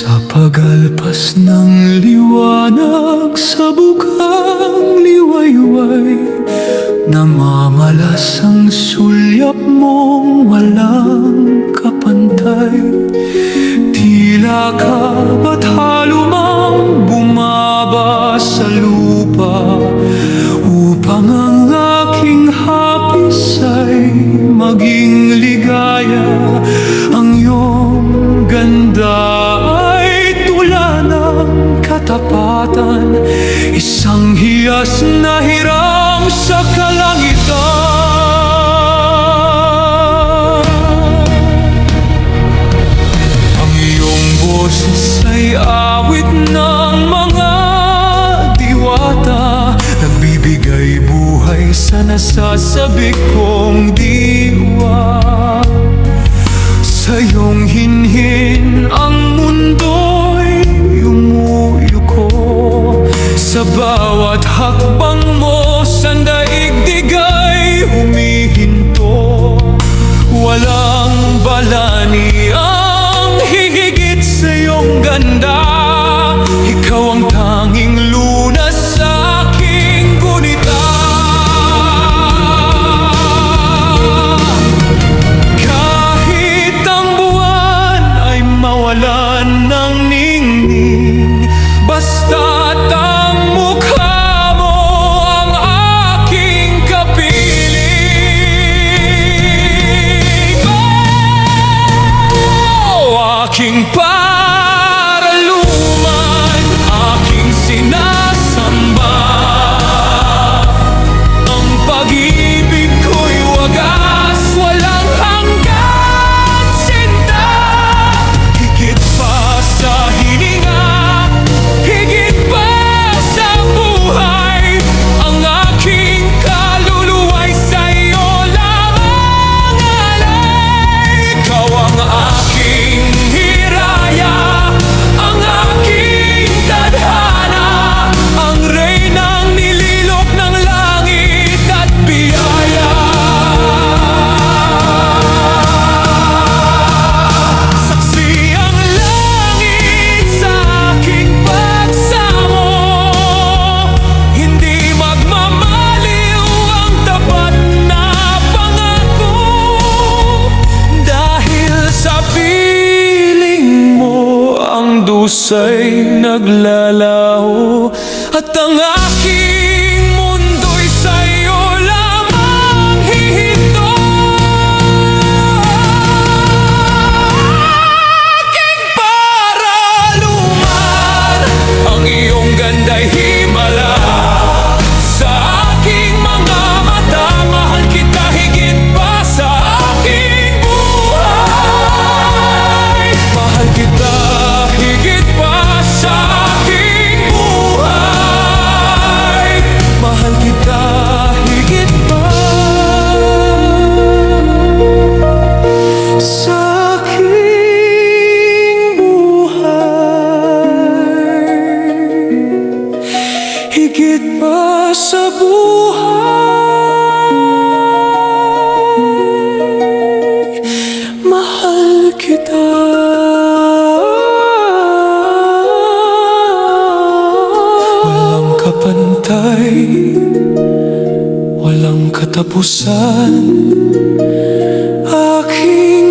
Sa pagalpas ng liwanag sa bukang liwayway, namamalas ang sulyap mong walang kapantay. Tila ka ba't halumang bumaba sa lupa, upang ang aking hapis ay maging ligaya. Ang iyong ganda ay tula ng katapatan, isang hiyas na hiram sa kalangitan. Ang iyong boses ay awit ng mga diwata, nagbibigay buhay sa nasasabik kong diwa. Sa iyong hinhin ang mundo'y yumuyuko, sa bawat hakbang mo sa daigdig ay humihinto. Walang balani ang hihigit sa iyong ganda, ikaw ang tanging lunas sa aking gunita. Kahit ang buwan ay mawalan ng ningning, basta't ang mukha mo ang aking kapiling. Oh, aking paraluman, aking sinasamba, ang pag-ibig ko'y wagas, walang hanggan sinta. Higit pa sa hininga, higit pa sa buhay, ang aking kaluluwa'y sa'yo lamang alay. Ikaw ang aking hiraya, ang aking tadhana, ang reynang nililok ng langit at biyaya. Saksi ang langit sa aking pagsamo, hindi magmamaliw ang tapat na pangako. Dahil sa piling mo ang dusay naglalaho, at ang aking mundo'y sa'yo lamang hihinto. Aking paraluman, ang iyong ganda'y himala sa aking mga mata. Mahal kita higit pa sa aking buhay. Mahal kita higit pa sa aking buhay. Mahal kita higit pa sa aking buhay. Higit pa sa buhay, mahal kita. Walang kapantay, walang katapusan, aking